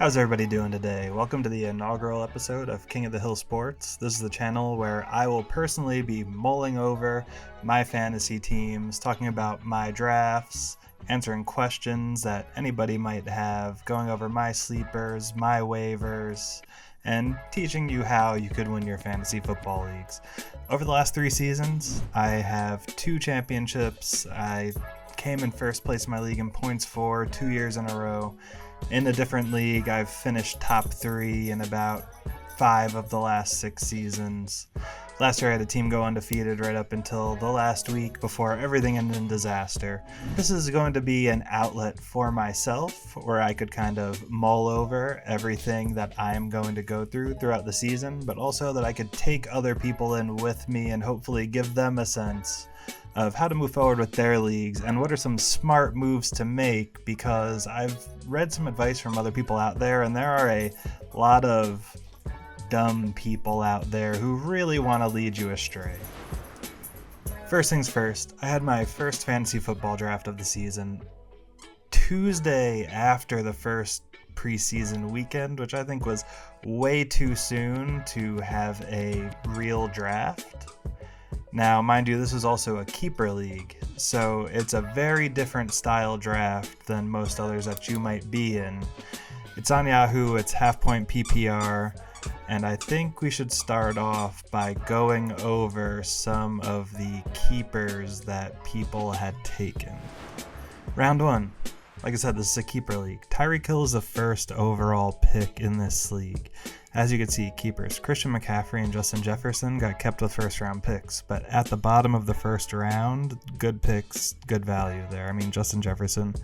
How's everybody doing today? Welcome to the inaugural episode of King of the Hill Sports. This is the channel where I will personally be mulling over my fantasy teams, talking about my drafts, answering questions that anybody might have, going over my sleepers, my waivers, and teaching you how you could win your fantasy football leagues. Over the last 3 seasons, I have 2 championships. I came in first place in my league in points for 2 years in a row. In a different league, I've finished top 3 in about 5 of the last 6 seasons. Last year I had a team go undefeated right up until the last week before everything ended in disaster. This is going to be an outlet for myself where I could kind of mull over everything that I'm going to go through throughout the season, but also that I could take other people in with me and hopefully give them a sense of how to move forward with their leagues and what are some smart moves to make, because I've read some advice from other people out there and there are a lot of dumb people out there who really want to lead you astray. First things first, I had my first fantasy football draft of the season Tuesday after the first preseason weekend, which I think was way too soon to have a real draft. Now, mind you, this is also a keeper league, so it's a very different style draft than most others that you might be in. It's on Yahoo, it's half-point PPR, and I think we should start off by going over some of the keepers that people had taken. Round 1. Like I said, this is a keeper league. Tyreek Hill is the first overall pick in this league. As you can see, keepers Christian McCaffrey and Justin Jefferson got kept with first-round picks, but at the bottom of the first round, good picks, good value there. I mean, Justin Jefferson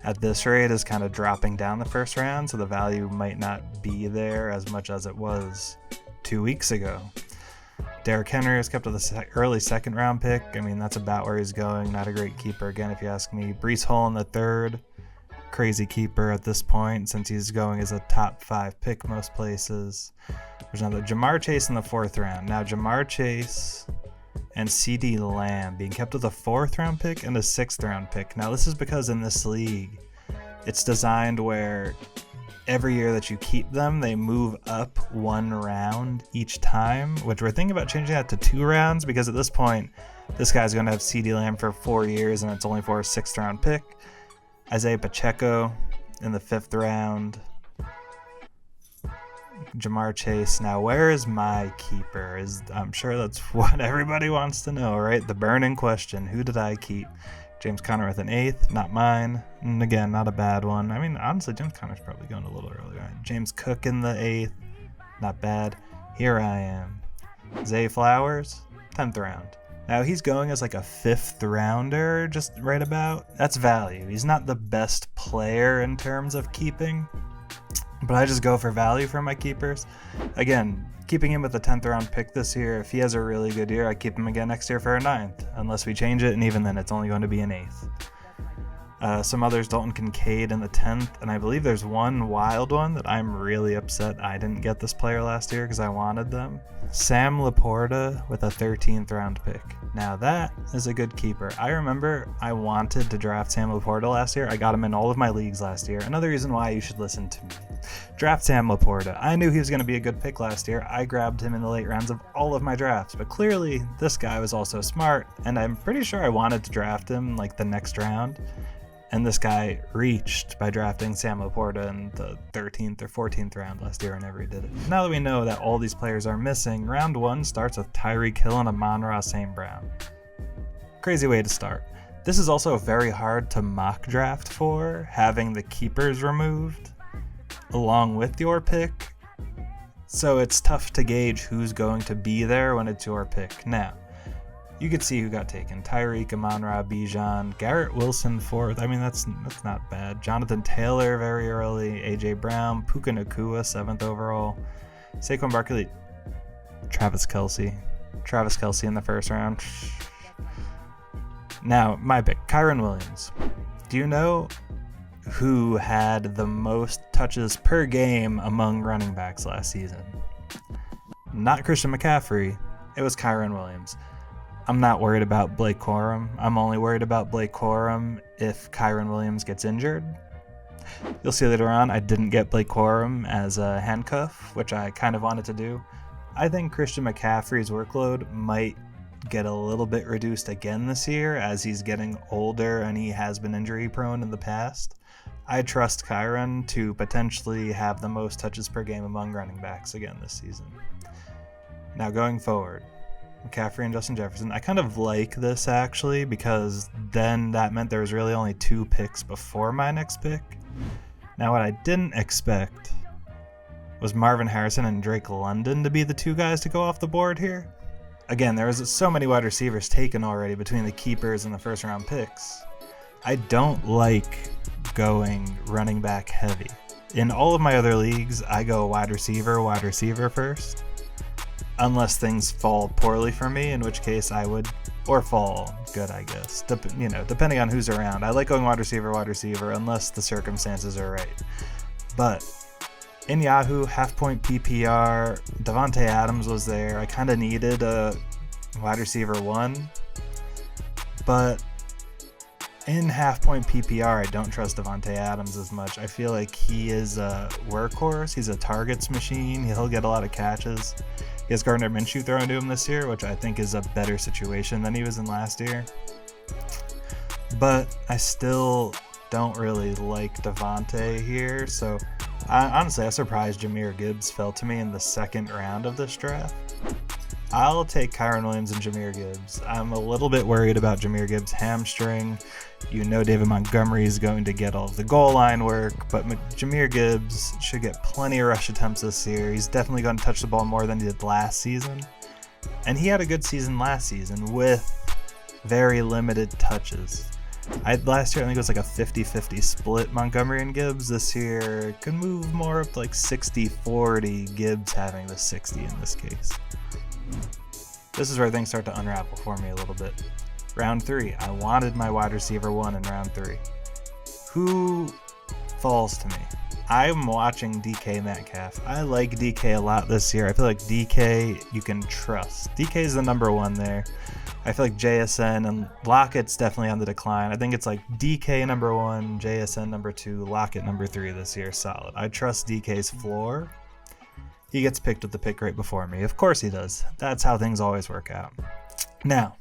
at this rate is kind of dropping down the first round, so the value might not be there as much as it was 2 weeks ago. Derrick Henry is kept with an early second-round pick. I mean, that's about where he's going. Not a great keeper, again, if you ask me. Breece Hall in the third. Crazy keeper at this point since he's going as a top 5 pick most places. There's another Jamar Chase in the 4th round. Now Jamar Chase and CeeDee Lamb being kept with a 4th round pick and a 6th round pick. Now this is because in this league it's designed where every year that you keep them they move up 1 round each time, which we're thinking about changing that to 2 rounds because at this point this guy's going to have CeeDee Lamb for 4 years and it's only for a 6th round pick. Isaiah Pacheco in the 5th round. Jamar Chase. Now, where is my keeper? I'm sure that's what everybody wants to know, right? The burning question. Who did I keep? James Conner with an 8th, not mine. And again, not a bad one. I mean, honestly, James Conner's probably going a little earlier. Right? James Cook in the 8th, not bad. Here I am. Zay Flowers, 10th round. Now he's going as like a 5th rounder, just right about. That's value. He's not the best player in terms of keeping, but I just go for value for my keepers. Again, keeping him with a 10th round pick this year, if he has a really good year, I keep him again next year for a 9th, unless we change it, and even then it's only going to be an 8th. Some others, Dalton Kincaid in the 10th, and I believe there's one wild one that I'm really upset I didn't get this player last year because I wanted them. Sam Laporta with a 13th round pick. Now that is a good keeper. I remember I wanted to draft Sam Laporta last year. I got him in all of my leagues last year. Another reason why you should listen to me. Draft Sam Laporta. I knew he was going to be a good pick last year. I grabbed him in the late rounds of all of my drafts, but clearly this guy was also smart, and I'm pretty sure I wanted to draft him like the next round. And this guy reached by drafting Sam Laporta in the 13th or 14th round last year and never did it. Now that we know that all these players are missing, round 1 starts with Tyreek Hill and Amon-Ra St. Brown. Crazy way to start. This is also very hard to mock draft for, having the keepers removed along with your pick. So it's tough to gauge who's going to be there when it's your pick. Now, you could see who got taken. Tyreek, Amon-Ra, Bijan, Garrett Wilson 4th. I mean, that's not bad. Jonathan Taylor very early. AJ Brown, Puka Nacua 7th overall. Saquon Barkley, Travis Kelce in the 1st round. Now, my pick, Kyren Williams. Do you know who had the most touches per game among running backs last season? Not Christian McCaffrey. It was Kyren Williams. I'm not worried about Blake Corum. I'm only worried about Blake Corum if Kyren Williams gets injured. You'll see later on I didn't get Blake Corum as a handcuff, which I kind of wanted to do. I think Christian McCaffrey's workload might get a little bit reduced again this year as he's getting older and he has been injury prone in the past. I trust Kyron to potentially have the most touches per game among running backs again this season. Now going forward, McCaffrey and Justin Jefferson. I kind of like this actually because then that meant there was really only 2 picks before my next pick. Now what I didn't expect was Marvin Harrison and Drake London to be the 2 guys to go off the board here. Again, there was so many wide receivers taken already between the keepers and the first round picks. I don't like going running back heavy. In all of my other leagues, I go wide receiver first. Unless things fall poorly for me, in which case I would, or fall good, I guess. Depending on who's around. I like going wide receiver, unless the circumstances are right. But in Yahoo, half-point PPR, Davante Adams was there. I kind of needed a wide receiver 1. But in half-point PPR, I don't trust Davante Adams as much. I feel like he is a workhorse. He's a targets machine. He'll get a lot of catches. He has Gardner Minshew thrown to him this year, which I think is a better situation than he was in last year. But I still don't really like Davante here, so I'm surprised Jahmyr Gibbs fell to me in the second round of this draft. I'll take Kyron Williams and Jahmyr Gibbs. I'm a little bit worried about Jahmyr Gibbs' hamstring. David Montgomery is going to get all of the goal line work, but Jahmyr Gibbs should get plenty of rush attempts this year. He's definitely going to touch the ball more than he did last season. And he had a good season last season with very limited touches. Last year, I think it was like a 50-50 split, Montgomery and Gibbs. This year, could move more up to like 60-40, Gibbs having the 60 in this case. This is where things start to unravel for me a little bit. Round 3, I wanted my wide receiver 1 in round 3. Who falls to me? I'm watching DK Metcalf. I like DK a lot this year. I feel like DK you can trust. DK is the number 1 there. I feel like JSN and Lockett's definitely on the decline. I think it's like DK number 1, JSN number 2, Lockett number 3 this year. Solid. I trust DK's floor. He gets picked with the pick right before me. Of course he does. That's how things always work out. Now,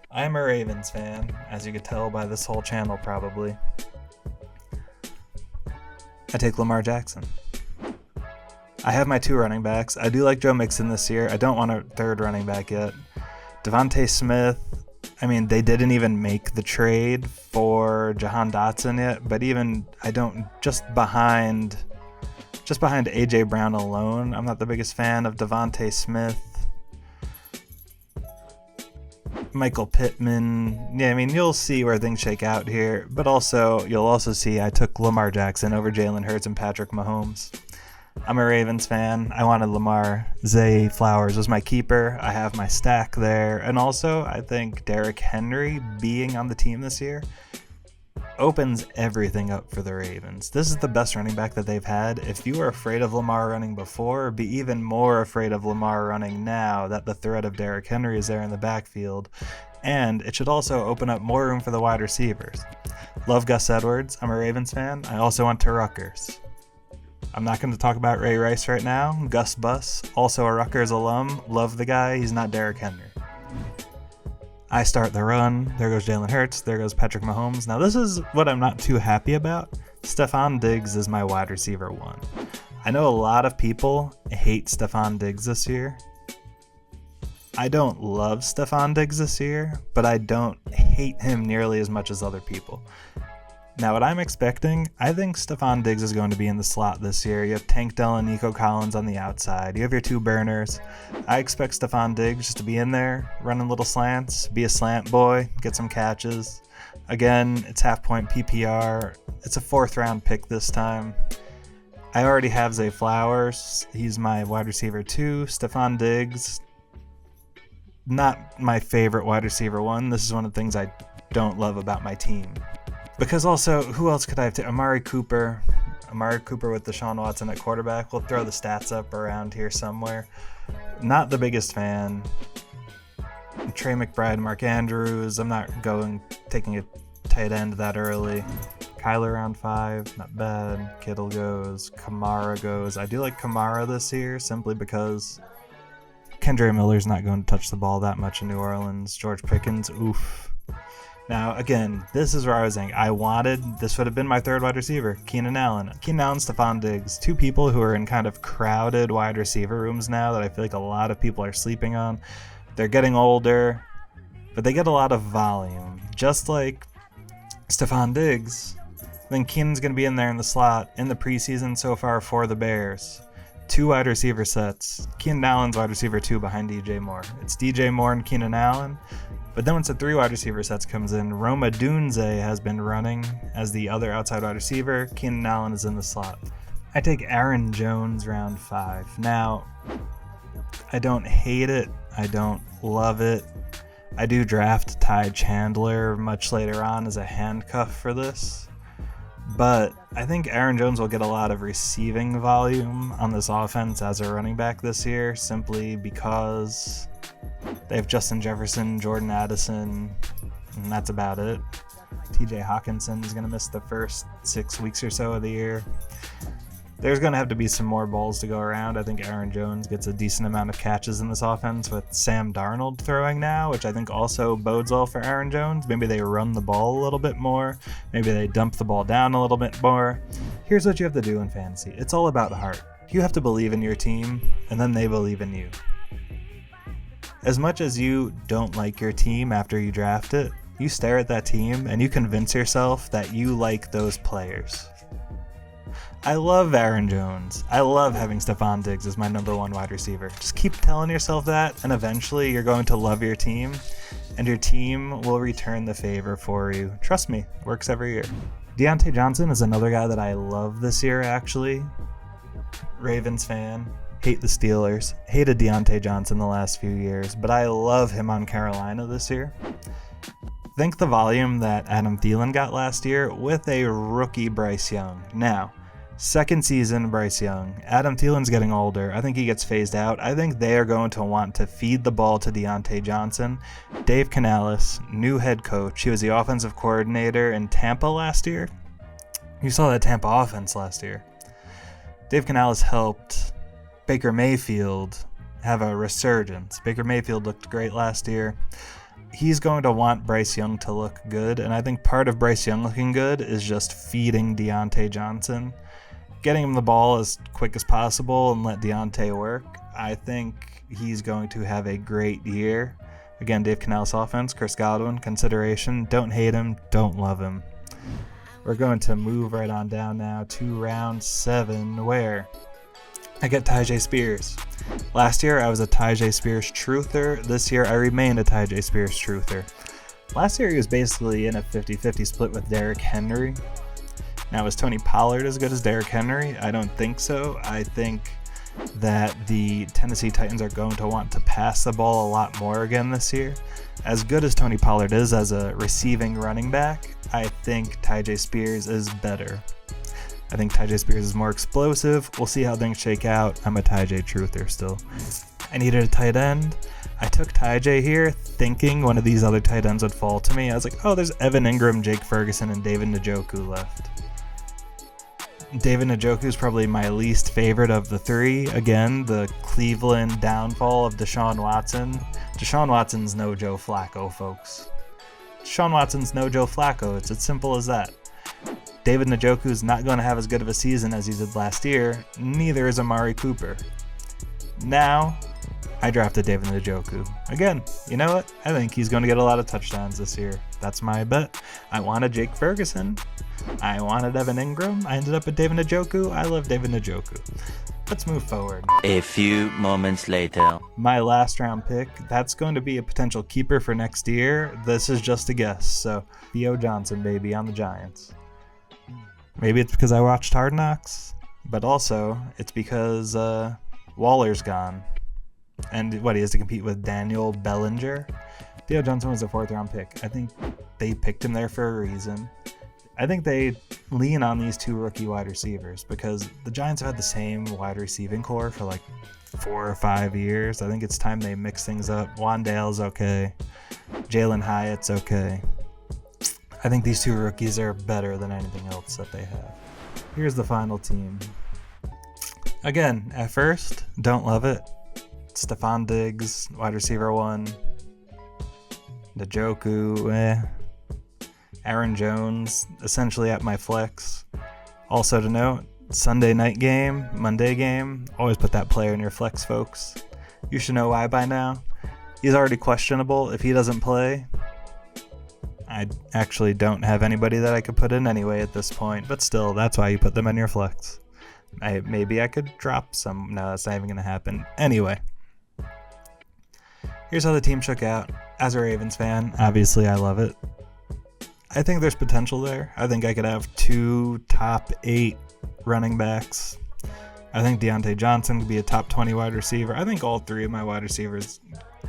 I'm a Ravens fan, as you could tell by this whole channel probably. I take Lamar Jackson. I have my 2 running backs. I do like Joe Mixon this year. I don't want a 3rd running back yet. Devontae Smith, they didn't even make the trade for Jahan Dotson yet, but just behind A.J. Brown alone, I'm not the biggest fan of Devontae Smith. Michael Pittman, you'll see where things shake out here, but you'll also see I took Lamar Jackson over Jalen Hurts and Patrick Mahomes. I'm a Ravens fan. I wanted Lamar. Zay Flowers was my keeper. I have my stack there. And also, I think Derrick Henry being on the team this year opens everything up for the Ravens. This is the best running back that they've had. If you were afraid of Lamar running before, be even more afraid of Lamar running now that the threat of Derrick Henry is there in the backfield. And it should also open up more room for the wide receivers. Love Gus Edwards. I'm a Ravens fan. I also went to Rutgers. I'm not going to talk about Ray Rice right now. Gus Bus, also a Rutgers alum. Love the guy. He's not Derrick Henry. I start the run. There goes Jalen Hurts. There goes Patrick Mahomes. Now, this is what I'm not too happy about. Stephon Diggs is my wide receiver 1. I know a lot of people hate Stephon Diggs this year. I don't love Stephon Diggs this year, but I don't hate him nearly as much as other people. Now, what I'm expecting, I think Stephon Diggs is going to be in the slot this year. You have Tank Dell and Nico Collins on the outside. You have your 2 burners. I expect Stephon Diggs just to be in there, running little slants, be a slant boy, get some catches. Again, it's half-point PPR. It's a 4th round pick this time. I already have Zay Flowers. He's my wide receiver 2. Stephon Diggs, not my favorite wide receiver 1. This is one of the things I don't love about my team. Because also, who else could I have taken? Amari Cooper with Deshaun Watson at quarterback. We'll throw the stats up around here somewhere. Not the biggest fan. Trey McBride, Mark Andrews. I'm not taking a tight end that early. Kyler round 5, not bad. Kittle goes. Kamara goes. I do like Kamara this year simply because Kendre Miller's not going to touch the ball that much in New Orleans. George Pickens, oof. Now, again, this is where I was saying this would have been my third wide receiver, Keenan Allen. Keenan Allen, Stephon Diggs, two people who are in kind of crowded wide receiver rooms now that I feel like a lot of people are sleeping on. They're getting older, but they get a lot of volume. Just like Stephon Diggs, then Keenan's going to be in there in the slot in the preseason so far for the Bears. 2 wide receiver sets. Keenan Allen's wide receiver 2 behind DJ Moore. It's DJ Moore and Keenan Allen. But then once the 3 wide receiver sets comes in, Roma Dunze has been running as the other outside wide receiver. Keenan Allen is in the slot. I take Aaron Jones round 5. Now, I don't hate it. I don't love it. I do draft Ty Chandler much later on as a handcuff for this. But I think Aaron Jones will get a lot of receiving volume on this offense as a running back this year, simply because they have Justin Jefferson, Jordan Addison, and that's about it. TJ Hawkinson is going to miss the first 6 weeks or so of the year. There's going to have to be some more balls to go around. I think Aaron Jones gets a decent amount of catches in this offense with Sam Darnold throwing now, which I think also bodes well for Aaron Jones. Maybe they run the ball a little bit more. Maybe they dump the ball down a little bit more. Here's what you have to do in fantasy. It's all about heart. You have to believe in your team, and then they believe in you. As much as you don't like your team after you draft it, you stare at that team and you convince yourself that you like those players. I love Aaron Jones. I love having Stephon Diggs as my number 1 wide receiver. Just keep telling yourself that, and eventually you're going to love your team, and your team will return the favor for you. Trust me, it works every year. Deontay Johnson is another guy that I love this year, actually. Ravens fan. Hate the Steelers. Hated Deontay Johnson the last few years, but I love him on Carolina this year. Think the volume that Adam Thielen got last year with a rookie Bryce Young. Now, second season Bryce Young. Adam Thielen's getting older. I think he gets phased out. I think they are going to want to feed the ball to Deontay Johnson. Dave Canales, new head coach. He was the offensive coordinator in Tampa last year. You saw that Tampa offense last year. Dave Canales helped Baker Mayfield have a resurgence. Baker Mayfield looked great last year. He's going to want Bryce Young to look good, and I think part of Bryce Young looking good is just feeding Deontay Johnson. Getting him the ball as quick as possible and let Deontay work. I think he's going to have a great year. Again, Dave Canales offense, Chris Godwin, consideration. Don't hate him, don't love him. We're going to move right on down now to round 7, where I get Tyjae Spears. Last year, I was a Tyjae Spears truther. This year, I remain a Tyjae Spears truther. Last year, he was basically in a 50-50 split with Derrick Henry. Now, is Tony Pollard as good as Derrick Henry? I don't think so. I think that the Tennessee Titans are going to want to pass the ball a lot more again this year. As good as Tony Pollard is as a receiving running back, I think Tyjae Spears is better. I think Tyjae Spears is more explosive. We'll see how things shake out. I'm a Tyjae truther still. I needed a tight end. I took Tyjae here thinking one of these other tight ends would fall to me. I was like, oh, there's Evan Ingram, Jake Ferguson, and David Njoku left. David Njoku is probably my least favorite of the 3. Again, the Cleveland downfall of Deshaun Watson. Deshaun Watson's no Joe Flacco, folks. Deshaun Watson's no Joe Flacco. It's as simple as that. David Njoku is not going to have as good of a season as he did last year. Neither is Amari Cooper. Now, I drafted David Njoku. Again, you know what? I think he's going to get a lot of touchdowns this year. That's my bet. I wanted Jake Ferguson. I wanted Evan Ingram. I ended up with David Njoku. I love David Njoku. Let's move forward. A few moments later. My last round pick, that's going to be a potential keeper for next year. This is just a guess. So, Theo Johnson, baby, on the Giants. Maybe it's because I watched Hard Knocks, but also it's because Waller's gone. And he has to compete with Daniel Bellinger. Theo Johnson was a 4th round pick. I think they picked him there for a reason. I think they lean on these 2 rookie wide receivers because the Giants have had the same wide receiving core for like 4 or 5 years. I think it's time they mix things up. Wandale's okay. Jalen Hyatt's okay. I think these two rookies are better than anything else that they have. Here's the final team. Again, at first, don't love it. Stephon Diggs, wide receiver 1. Njoku, Aaron Jones, essentially at my flex. Also to note, Sunday night game, Monday game, always put that player in your flex, folks. You should know why by now. He's already questionable. If he doesn't play, I actually don't have anybody that I could put in anyway at this point, but still, that's why you put them in your flex. Maybe I could drop some. No, that's not even going to happen. Anyway, here's how the team shook out. As a Ravens fan, obviously I love it. I think there's potential there. I think I could have 2 top 8 running backs. I think Deontay Johnson could be a top 20 wide receiver. I think all 3 of my wide receivers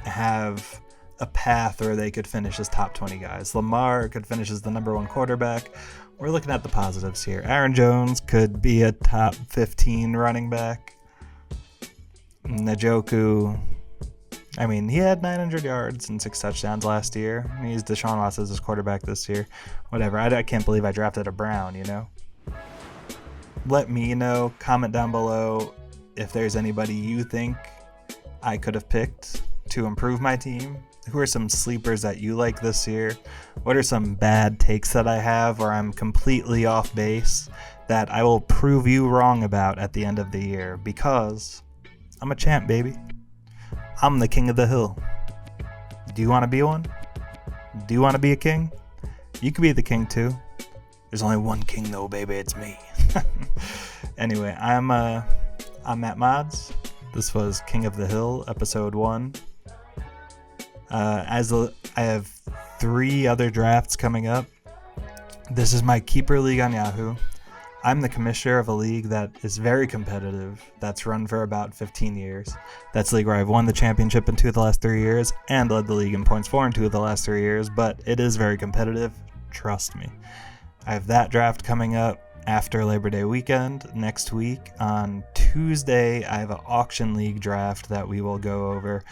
have a path where they could finish as top 20 guys. Lamar could finish as the number 1 quarterback. We're looking at the positives here. Aaron Jones could be a top 15 running back. Njoku, I mean, he had 900 yards and 6 touchdowns last year. He's Deshaun Watson as his quarterback this year. Whatever. I can't believe I drafted a Brown, you know? Let me know. Comment down below if there's anybody you think I could have picked to improve my team. Who are some sleepers that you like this year? What are some bad takes that I have where I'm completely off base that I will prove you wrong about at the end of the year? Because I'm a champ, baby. I'm the king of the hill. Do you want to be one? Do you want to be a king? You could be the king too. There's only one king though, baby. It's me. Anyway, I'm Matt Mods. This was King of the Hill, episode 1. I have 3 other drafts coming up. This is my Keeper League on Yahoo. I'm the commissioner of a league that is very competitive, that's run for about 15 years. That's a league where I've won the championship in 2 of the last 3 years and led the league in points for in 2 of the last 3 years, but it is very competitive, trust me. I have that draft coming up after Labor Day weekend. Next week on Tuesday, I have an auction league draft that we will go over.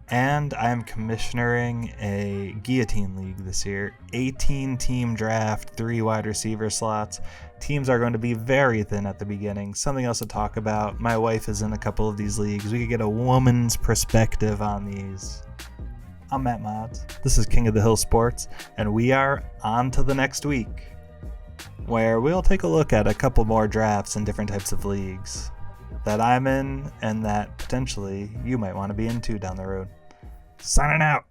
And I'm commissioning a Guillotine league this year. 18-team draft, 3 wide receiver slots. Teams are going to be very thin at the beginning. Something else to talk about. My wife is in a couple of these leagues. We could get a woman's perspective on these. I'm Matt Mods. This is King of the Hill Sports. And we are on to the next week, where we'll take a look at a couple more drafts in different types of leagues that I'm in and that potentially you might want to be in too down the road. Signing out.